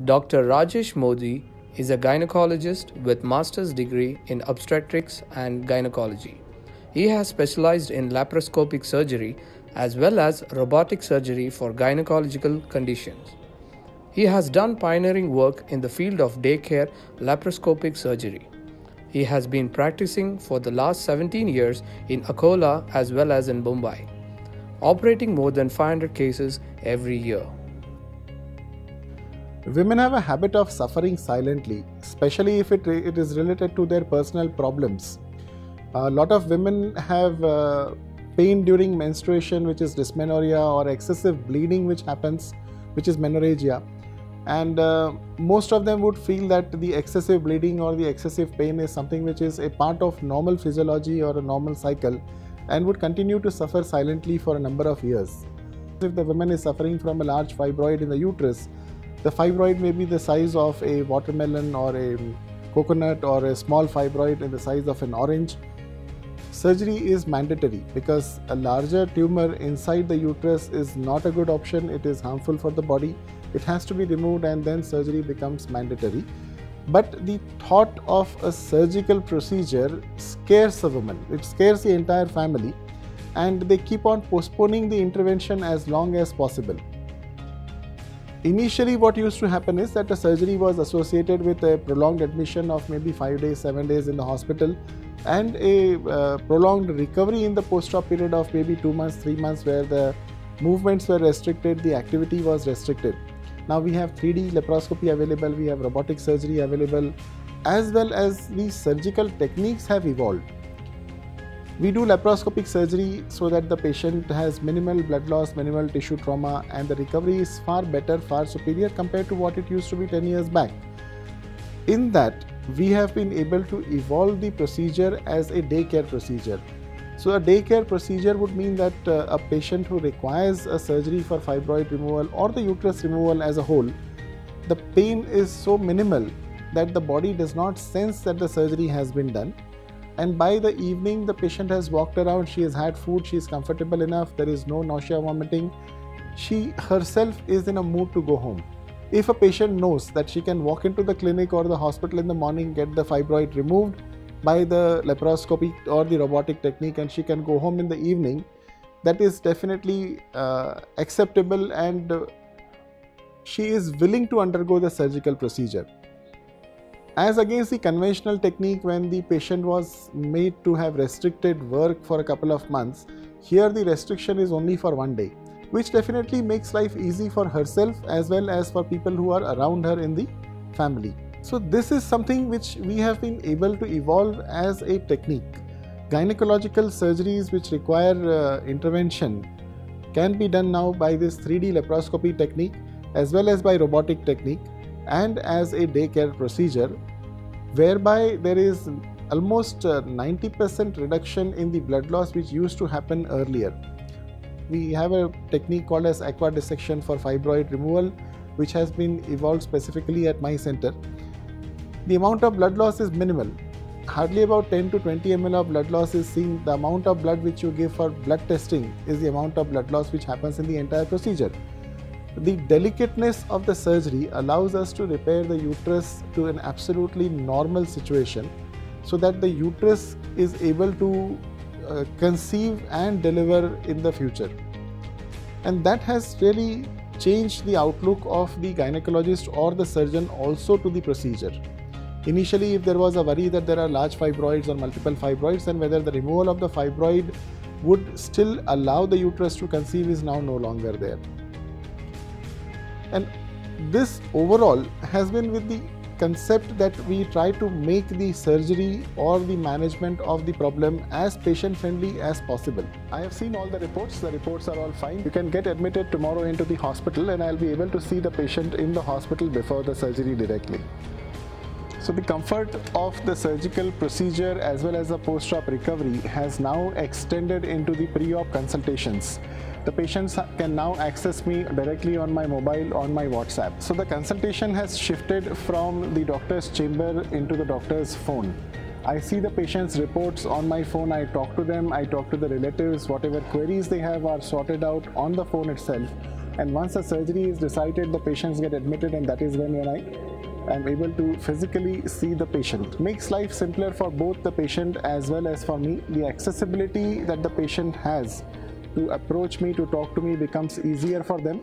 Dr. Rajesh Modi is a gynecologist with master's degree in obstetrics and gynecology. He has specialized in laparoscopic surgery as well as robotic surgery for gynecological conditions. He has done pioneering work in the field of daycare laparoscopic surgery. He has been practicing for the last 17 years in Aqua as well as in Mumbai, operating more than 500 cases every year. Women have a habit of suffering silently, especially if it is related to their personal problems. A lot of women have pain during menstruation, which is dysmenorrhea, or excessive bleeding which happens, which is menorrhagia. And most of them would feel that the excessive bleeding or the excessive pain is something which is a part of normal physiology or a normal cycle, and would continue to suffer silently for a number of years. If the woman is suffering from a large fibroid in the uterus, the fibroid may be the size of a watermelon or a coconut, or a small fibroid in the size of an orange. Surgery is mandatory because a larger tumor inside the uterus is not a good option. It is harmful for the body. It has to be removed, and then surgery becomes mandatory. But the thought of a surgical procedure scares a woman. It scares the entire family, and they keep on postponing the intervention as long as possible. Initially, what used to happen is that the surgery was associated with a prolonged admission of maybe 5 days, 7 days in the hospital, and a prolonged recovery in the post-op period of maybe 2 months, 3 months, where the movements were restricted, the activity was restricted. Now we have 3D laparoscopy available, we have robotic surgery available, as well as the surgical techniques have evolved. We do laparoscopic surgery so that the patient has minimal blood loss, minimal tissue trauma, and the recovery is far better, far superior compared to what it used to be 10 years back. In that, we have been able to evolve the procedure as a daycare procedure. So a daycare procedure would mean that a patient who requires a surgery for fibroid removal or the uterus removal as a whole, the pain is so minimal that the body does not sense that the surgery has been done. And by the evening, the patient has walked around, she has had food, she is comfortable enough, there is no nausea, vomiting. She herself is in a mood to go home. If a patient knows that she can walk into the clinic or the hospital in the morning, get the fibroid removed by the laparoscopy or the robotic technique, and she can go home in the evening, that is definitely acceptable, and she is willing to undergo the surgical procedure. As against the conventional technique, when the patient was made to have restricted work for a couple of months, here the restriction is only for 1 day, which definitely makes life easy for herself as well as for people who are around her in the family. So this is something which we have been able to evolve as a technique. Gynecological surgeries which require intervention can be done now by this 3D laparoscopy technique as well as by robotic technique, and as a daycare procedure, whereby there is almost 90% reduction in the blood loss which used to happen earlier. We have a technique called as Aqua dissection for fibroid removal, which has been evolved specifically at my center. The amount of blood loss is minimal. Hardly about 10 to 20 ml of blood loss is seen. The amount of blood which you give for blood testing is the amount of blood loss which happens in the entire procedure. The delicateness of the surgery allows us to repair the uterus to an absolutely normal situation, so that the uterus is able to conceive and deliver in the future. And that has really changed the outlook of the gynecologist or the surgeon also to the procedure. Initially, if there was a worry that there are large fibroids or multiple fibroids, and whether the removal of the fibroid would still allow the uterus to conceive, is now no longer there. And this overall has been with the concept that we try to make the surgery or the management of the problem as patient friendly as possible. I have seen all the reports are all fine. You can get admitted tomorrow into the hospital, and I'll be able to see the patient in the hospital before the surgery directly. So the comfort of the surgical procedure as well as the post-op recovery has now extended into the pre-op consultations. The patients can now access me directly on my mobile, on my WhatsApp. So the consultation has shifted from the doctor's chamber into the doctor's phone. I see the patient's reports on my phone, I talk to them, I talk to the relatives, whatever queries they have are sorted out on the phone itself. And once the surgery is decided, the patients get admitted, and that is when I am able to physically see the patient. Makes life simpler for both the patient as well as for me. The accessibility that the patient has to approach me, to talk to me, becomes easier for them,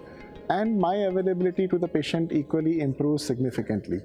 and my availability to the patient equally improves significantly.